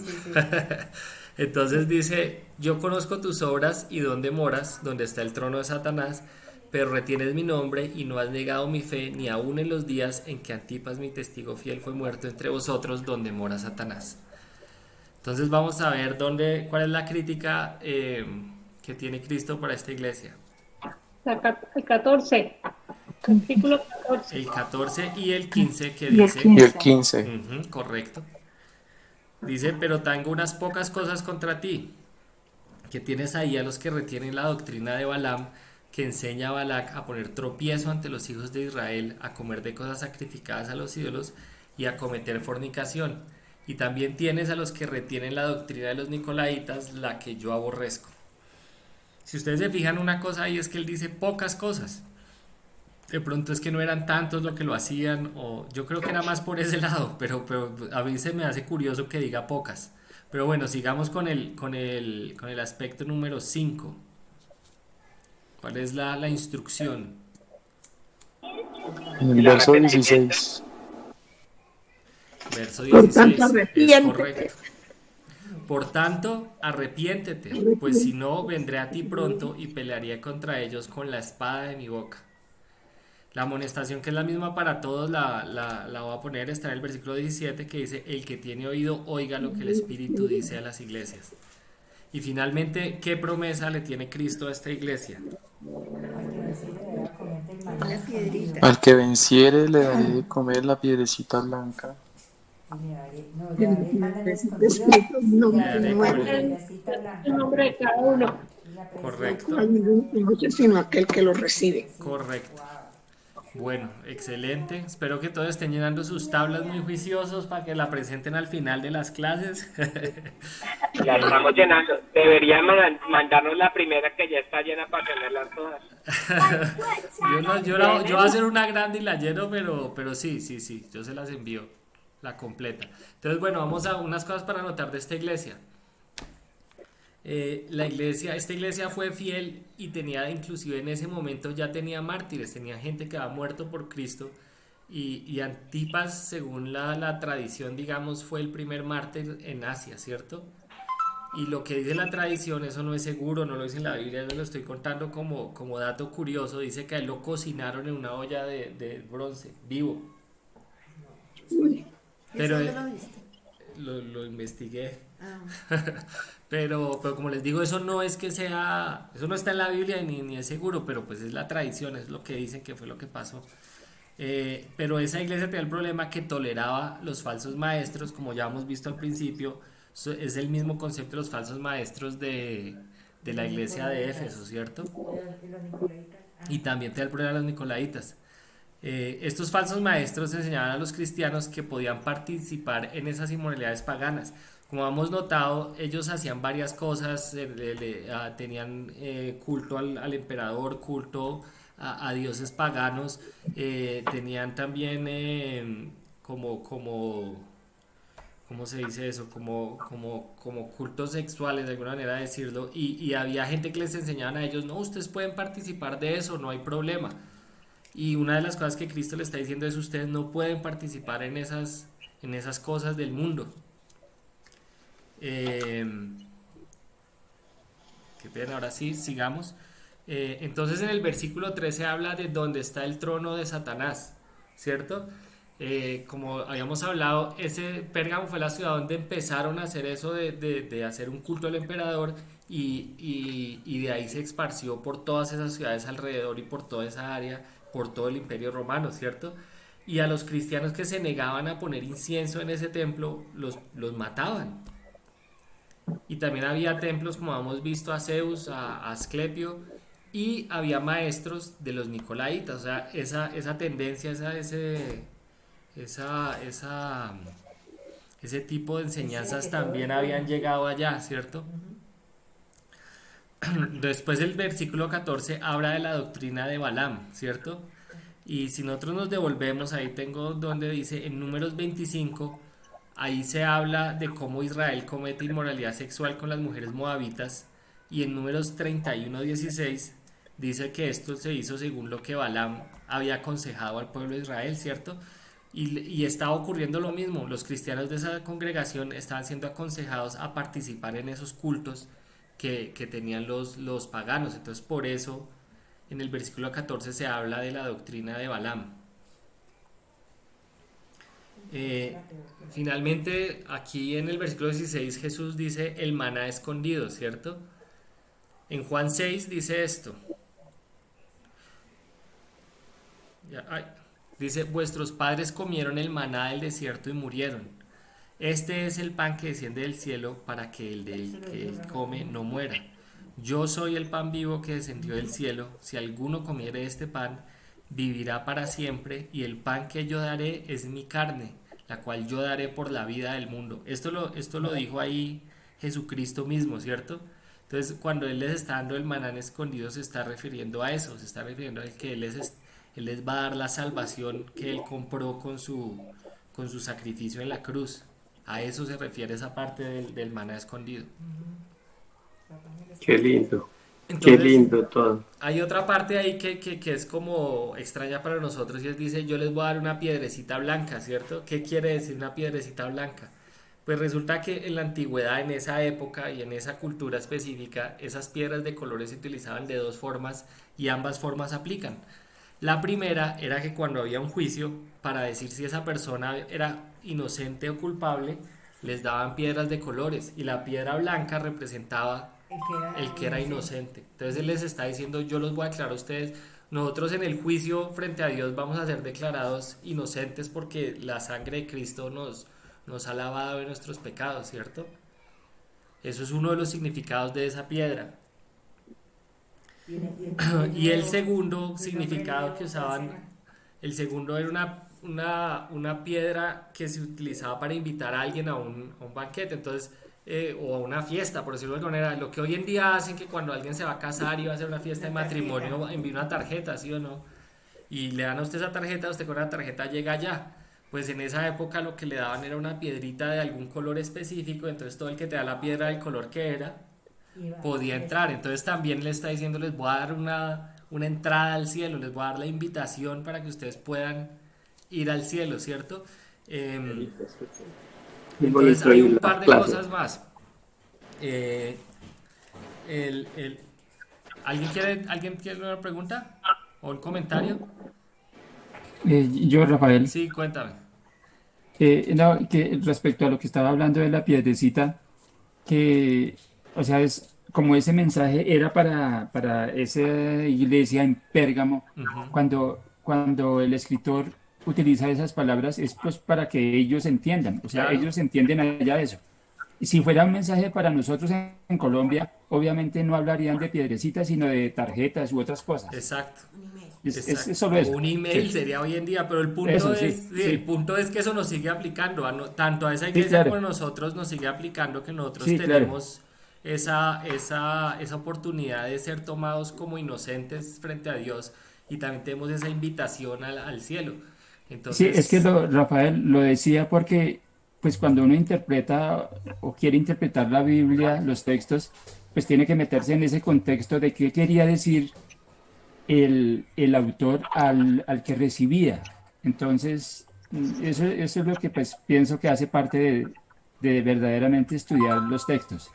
Entonces dice: yo conozco tus obras y dónde moras, donde está el trono de Satanás, pero retienes mi nombre y no has negado mi fe, ni aun en los días en que Antipas, mi testigo fiel, fue muerto entre vosotros, donde mora Satanás. Entonces vamos a ver cuál es la crítica que tiene Cristo para esta iglesia. El 14. Versículo 14. El 14 y el 15 que dice... Y el 15. Correcto. Dice: pero tengo unas pocas cosas contra ti, que tienes ahí a los que retienen la doctrina de Balaam, que enseña a Balac a poner tropiezo ante los hijos de Israel, a comer de cosas sacrificadas a los ídolos y a cometer fornicación. Y también tienes a los que retienen la doctrina de los nicolaitas, la que yo aborrezco. Si ustedes se fijan, una cosa ahí es que él dice pocas cosas. De pronto es que no eran tantos los que lo hacían, o yo creo que era más por ese lado, pero a mí se me hace curioso que diga pocas. Pero bueno, sigamos con el aspecto número 5. ¿Cuál es la instrucción? En el verso 16. Verso Por 16, tanto, es correcto. Por tanto, arrepiéntete, pues si no, vendré a ti pronto y pelearé contra ellos con la espada de mi boca. La amonestación, que es la misma para todos, la voy a poner, está en el versículo 17, que dice: el que tiene oído, oiga lo que el Espíritu dice a las iglesias. Y finalmente, ¿qué promesa le tiene Cristo a esta iglesia? La piedrita. Al que venciere le daré de comer la piedrecita blanca. El nombre de cada uno. Correcto. Sino aquel que lo recibe. Correcto. Bueno, excelente. Espero que todos estén llenando sus tablas muy juiciosos para que la presenten al final de las clases. La estamos llenando. Deberían mandarnos la primera que ya está llena para tenerlas todas. Yo voy a hacer una grande y la lleno, pero sí, yo se las envío, la completa. Entonces, bueno, vamos a unas cosas para anotar de esta iglesia. Esta iglesia fue fiel y tenía, inclusive en ese momento ya tenía mártires, tenía gente que había muerto por Cristo, y Antipas, según la tradición, digamos, fue el primer mártir en Asia, ¿cierto? Y lo que dice la tradición, eso no es seguro, no lo dice en la Biblia, yo lo estoy contando como dato curioso, dice que a él lo cocinaron en una olla de bronce, vivo. Pero ¿Eso dónde lo viste? lo investigué. Ah. Pero como les digo, eso no es que sea, eso no está en la Biblia ni es seguro, pero pues es la tradición, es lo que dicen que fue lo que pasó. Pero esa iglesia tenía el problema que toleraba los falsos maestros, como ya hemos visto al principio. Es el mismo concepto de los falsos maestros de la iglesia de Éfeso, ¿cierto? Y también te da el problema de los nicolaitas. Estos falsos maestros enseñaban a los cristianos que podían participar en esas inmoralidades paganas. Como hemos notado, ellos hacían varias cosas, tenían culto al emperador, culto a dioses paganos, tenían también ¿cómo se dice eso? Como cultos sexuales, de alguna manera decirlo, y había gente que les enseñaban a ellos: no, ustedes pueden participar de eso, no hay problema. Y una de las cosas que Cristo le está diciendo es: ustedes no pueden participar en esas cosas del mundo. Qué pena, ahora sí, sigamos. Entonces en el versículo 13 habla de dónde está el trono de Satanás, ¿cierto? Como habíamos hablado, Pérgamo fue la ciudad donde empezaron a hacer eso de hacer un culto al emperador, y de ahí se esparció por todas esas ciudades alrededor y por toda esa área, por todo el imperio romano, ¿cierto? Y a los cristianos que se negaban a poner incienso en ese templo, los mataban. Y también había templos, como hemos visto, a Zeus, a Asclepio, y había maestros de los nicolaitas. O sea, esa tendencia, ese tipo de enseñanzas también habían llegado allá, ¿cierto? Después el versículo 14 habla de la doctrina de Balaam, ¿cierto? Y si nosotros nos devolvemos, ahí tengo donde dice en Números 25, ahí se habla de cómo Israel comete inmoralidad sexual con las mujeres moabitas, y en Números 31:16 dice que esto se hizo según lo que Balaam había aconsejado al pueblo de Israel, ¿cierto? Y estaba ocurriendo lo mismo, los cristianos de esa congregación estaban siendo aconsejados a participar en esos cultos que tenían los paganos. Entonces, por eso en el versículo 14 se habla de la doctrina de Balaam. Finalmente, aquí en el versículo 16 Jesús dice el maná escondido, ¿cierto? En Juan 6 dice esto. Dice: vuestros padres comieron el maná del desierto y murieron. Este es el pan que desciende del cielo, para que el que él come no muera. Yo soy el pan vivo que descendió del cielo. Si alguno comiere este pan, vivirá para siempre, y el pan que yo daré es mi carne, la cual yo daré por la vida del mundo. Esto lo dijo ahí Jesucristo mismo, ¿cierto? Entonces, cuando Él les está dando el maná escondido, se está refiriendo a eso, se está refiriendo a que Él les va a dar la salvación que Él compró con su sacrificio en la cruz. A eso se refiere esa parte del maná escondido. Qué lindo. Entonces, qué lindo todo. Hay otra parte ahí que es como extraña para nosotros, y dice: yo les voy a dar una piedrecita blanca, ¿cierto? ¿Qué quiere decir una piedrecita blanca? Pues resulta que en la antigüedad, en esa época y en esa cultura específica, esas piedras de colores se utilizaban de dos formas y ambas formas aplican. La primera era que cuando había un juicio, para decir si esa persona era inocente o culpable, les daban piedras de colores y la piedra blanca representaba el que era inocente. Entonces él les está diciendo, yo los voy a declarar a ustedes, nosotros en el juicio frente a Dios vamos a ser declarados inocentes porque la sangre de Cristo nos ha lavado de nuestros pecados, ¿cierto? Eso es uno de los significados de esa piedra. Y el segundo significado que usaban, el segundo era una piedra que se utilizaba para invitar a alguien a un banquete, entonces, o a una fiesta, por decirlo de alguna manera. Lo que hoy en día hacen que cuando alguien se va a casar y va a hacer una fiesta de matrimonio, envía una tarjeta, ¿sí o no? Y le dan a usted esa tarjeta, usted con la tarjeta llega allá. Pues en esa época lo que le daban era una piedrita de algún color específico, entonces todo el que te da la piedra del color que era, podía entrar. Entonces también le está diciendo, les voy a dar una entrada al cielo, les voy a dar la invitación para que ustedes puedan ir al cielo, ¿cierto? Entonces hay un par de cosas más. ¿Alguien quiere una pregunta? ¿O un comentario? Yo, Rafael, Sí, cuéntame. no, que respecto a lo que estaba hablando de la piedrecita, que, o sea, es como ese mensaje era para esa iglesia en Pérgamo, Ujú. cuando el escritor utiliza esas palabras, es pues para que ellos entiendan, o sea, Claro. ellos entienden allá eso. Y si fuera un mensaje para nosotros en Colombia, obviamente no hablarían de piedrecitas, sino de tarjetas u otras cosas. Exacto. Es Exacto. solo O eso. un email Sí. sería hoy en día, pero el punto Eso, es, sí, sí, el sí, punto es que eso nos sigue aplicando, tanto a esa sí, iglesia como claro, a nosotros nos sigue aplicando que nosotros sí, claro. tenemos esa oportunidad de ser tomados como inocentes frente a Dios y también tenemos esa invitación al cielo. Sí, es que Entonces, Rafael lo decía porque, pues cuando uno interpreta o quiere interpretar la Biblia, los textos, pues tiene que meterse en ese contexto de qué quería decir el autor al que recibía. Entonces, eso es lo que pues pienso que hace parte de verdaderamente estudiar los textos.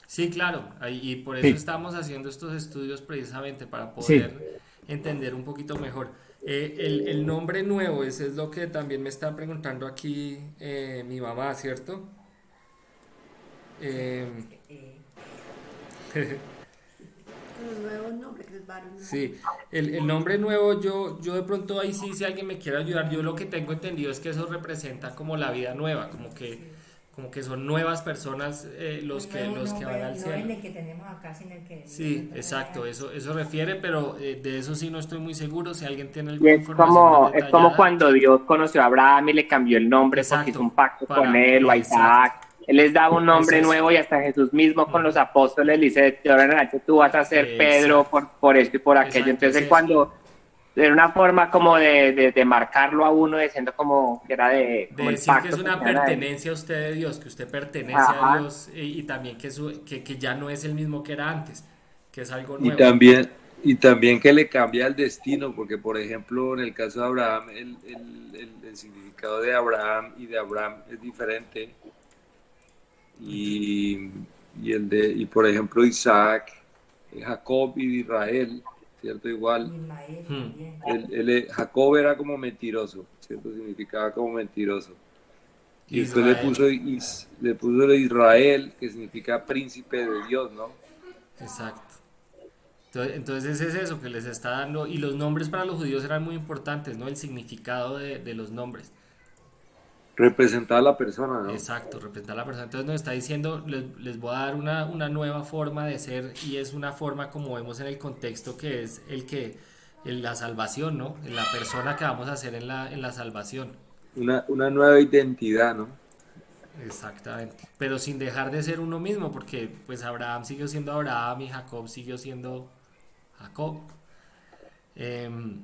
sí, claro, y por eso Sí, estamos haciendo estos estudios precisamente para sí. poder entender un poquito mejor. El nombre nuevo, ese es lo que también me está preguntando aquí mi mamá, ¿cierto? Eh, Con los nuevos nombres que les van a dar. sí, el nombre nuevo, yo de pronto ahí sí, si alguien me quiere ayudar, yo lo que tengo entendido es que eso representa como la vida nueva, como que son nuevas personas los Un que, nuevo los que van nombre, al no cielo. en el que tenemos acá, sino el que Sí, Dios exacto, eso refiere, pero de eso sí no estoy muy seguro. Si alguien tiene Y alguna información más es como detallada, cuando Dios conoció a Abraham y le cambió el nombre porque hizo exacto, un pacto con para, él, o a exacto, Isaac. Él les daba un es nombre eso, nuevo y hasta Jesús mismo con los ujú, apóstoles le dice, de ahora en adelante tú vas a ser Pedro exacto, por esto y por aquello. exacto, es Entonces él eso. cuando, era una forma como de marcarlo a uno, diciendo como que era De como el decir que es pacto que una hacían a él. pertenencia a usted de Dios, que usted pertenece a Ajá. Dios y también que ya no es el mismo que era antes, que es algo Y nuevo. también, y también que le cambia el destino, porque por ejemplo en el caso de Abraham, el significado de Abraham y de Abraham es diferente. Y, y por ejemplo Isaac, Jacob y Israel, ¿cierto? Igual, Ismael Hmm. también. Jacob era como mentiroso, ¿cierto? Significaba como mentiroso. Y después Israel, le puso el Israel, que significa príncipe de Dios, ¿no? exacto. Entonces es eso que les está dando, y los nombres para los judíos eran muy importantes, ¿no? El significado de los nombres. Representar a la persona, ¿no? Exacto, representar a la persona. Entonces nos está diciendo, les voy a dar una nueva forma de ser y es una forma como vemos en el contexto que es la salvación, ¿no? La persona que vamos a ser en la salvación. Una nueva identidad, ¿no? Exactamente. Pero sin dejar de ser uno mismo, porque pues Abraham siguió siendo Abraham y Jacob siguió siendo Jacob. Em,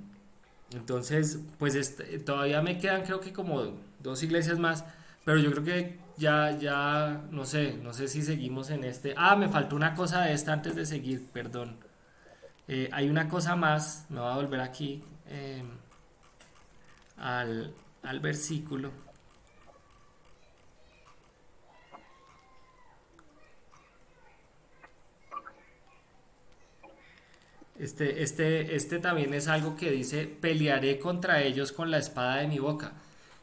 entonces, pues todavía me quedan creo que como dos iglesias más, pero yo creo que ya, no sé si seguimos en este. Ah, me faltó una cosa de esta antes de seguir, perdón. Hay una cosa más, me voy a volver aquí al versículo. Este también es algo que dice, pelearé contra ellos con la espada de mi boca.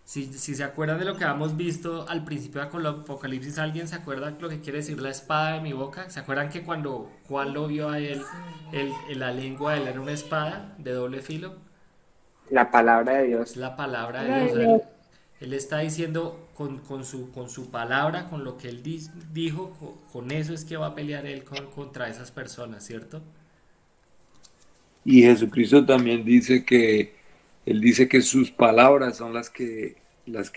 Si se acuerdan de lo que habíamos visto al principio de Apocalipsis, ¿alguien se acuerda lo que quiere decir la espada de mi boca? ¿Se acuerdan que cuando Juan lo vio a él, la lengua de él era una espada de doble filo? La palabra de Dios. Es la palabra de Dios. Él está diciendo con su palabra, con lo que él dijo, con eso es que va a pelear él contra esas personas, ¿cierto? Y Jesucristo también dice que él dice que sus palabras son las que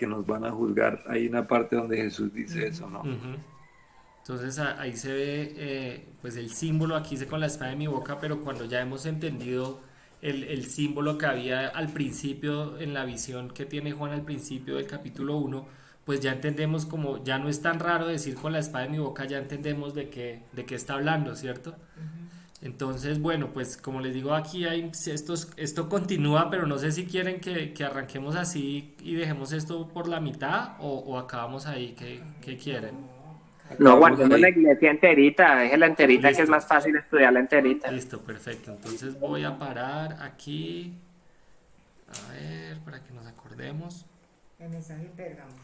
nos van a juzgar. Hay una parte donde Jesús dice eso, ¿no? Uh-huh. Entonces ahí se ve pues el símbolo, aquí dice con la espada de mi boca, pero cuando ya hemos entendido el símbolo que había al principio en la visión que tiene Juan al principio del capítulo 1, pues ya entendemos, como ya no es tan raro decir con la espada de mi boca, ya entendemos de qué está hablando, ¿cierto? Uh-huh. Entonces, bueno, pues como les digo, aquí esto continúa, pero no sé si quieren que arranquemos así y dejemos esto por la mitad o acabamos ahí. ¿Qué quieren? No, guardemos la iglesia enterita, déjela enterita. Listo. Que es más fácil estudiarla enterita. Listo, perfecto. Entonces voy a parar aquí, a ver, para que nos acordemos. El mensaje de Pérgamo.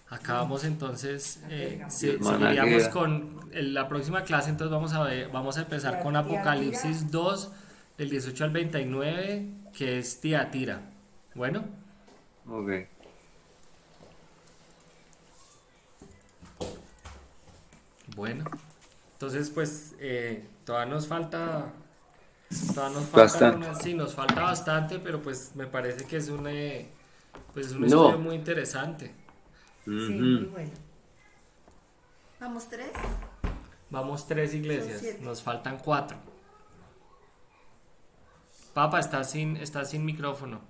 Acabamos entonces, seguiríamos con la próxima clase, entonces vamos a empezar con Apocalipsis 2, del 18 al 29, que es Tiatira. Bueno. Ok. Bueno, entonces pues todavía nos falta bastante. Sí, nos falta bastante, pero pues me parece que es un estudio muy interesante. Sí, muy bueno. ¿Vamos 3? Vamos 3 iglesias, nos faltan 4. Papa, está sin micrófono.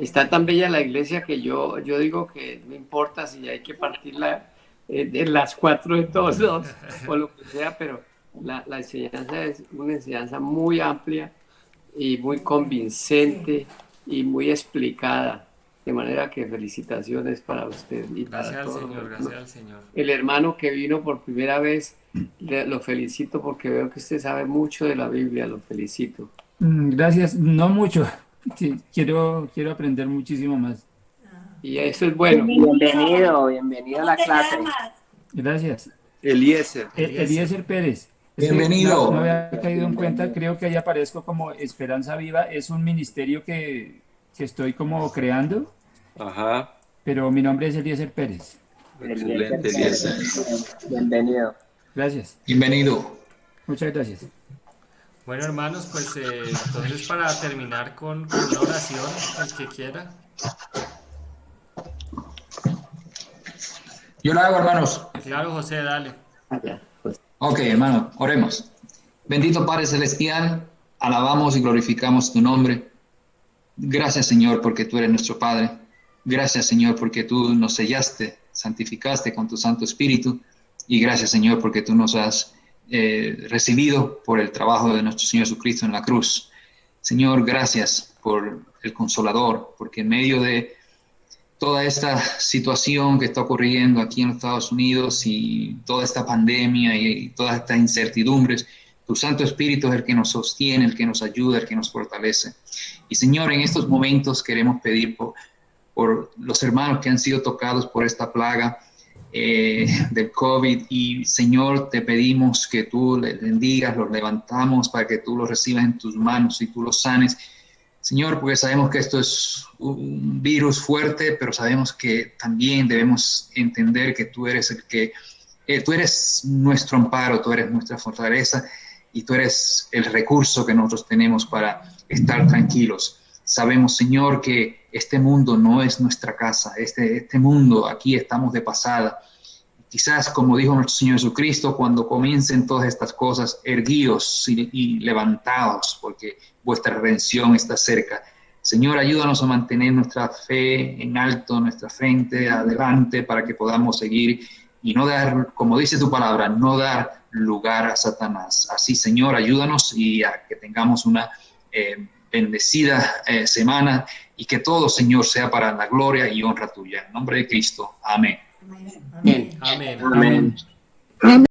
Está tan bella la iglesia que yo digo que no importa si hay que partirla en las 4 de todos lados o lo que sea, pero la enseñanza es una enseñanza muy amplia y muy convincente y muy explicada, de manera que felicitaciones para usted y gracias para todos. Gracias al Señor. El hermano que vino por primera vez, lo felicito porque veo que usted sabe mucho de la Biblia, lo felicito. Gracias, no mucho, sí, quiero aprender muchísimo más. Y eso es bueno. Bienvenido a la clase. Gracias. Eliezer Pérez. Bienvenido. No había caído en cuenta, creo que ahí aparezco como Esperanza Viva, es un ministerio que estoy como creando. Ajá. Pero mi nombre es Eliezer Pérez. Excelente, Eliezer. Bienvenido. Gracias. Bienvenido. Muchas gracias. Bueno, hermanos, pues entonces para terminar con una oración, el que quiera. Yo la hago, hermanos. Claro, José, dale. Ok, hermano, oremos. Bendito Padre Celestial, alabamos y glorificamos tu nombre. Gracias, Señor, porque tú eres nuestro Padre. Gracias, Señor, porque tú nos sellaste, santificaste con tu Santo Espíritu. Y gracias, Señor, porque tú nos has recibido por el trabajo de nuestro Señor Jesucristo en la cruz. Señor, gracias por el Consolador, porque en medio de toda esta situación que está ocurriendo aquí en los Estados Unidos y toda esta pandemia y todas estas incertidumbres, tu Santo Espíritu es el que nos sostiene, el que nos ayuda, el que nos fortalece. Y Señor, en estos momentos queremos pedir por los hermanos que han sido tocados por esta plaga del COVID, y Señor, te pedimos que tú les bendigas, los levantamos para que tú los recibas en tus manos y tú los sanes. Señor, porque sabemos que esto es un virus fuerte, pero sabemos que también debemos entender que tú eres tú eres nuestro amparo, tú eres nuestra fortaleza y tú eres el recurso que nosotros tenemos para estar tranquilos. Sabemos, Señor, que este mundo no es nuestra casa, este mundo, aquí estamos de pasada. Quizás, como dijo nuestro Señor Jesucristo, cuando comiencen todas estas cosas, erguíos y levantaos, porque vuestra redención está cerca. Señor, ayúdanos a mantener nuestra fe en alto, nuestra frente adelante, para que podamos seguir y no dar, como dice tu palabra, no dar lugar a Satanás. Así, Señor, ayúdanos y a que tengamos una bendecida semana, y que todo, Señor, sea para la gloria y honra tuya. En nombre de Cristo. Amén. Amén. Amén. Amén. Amén.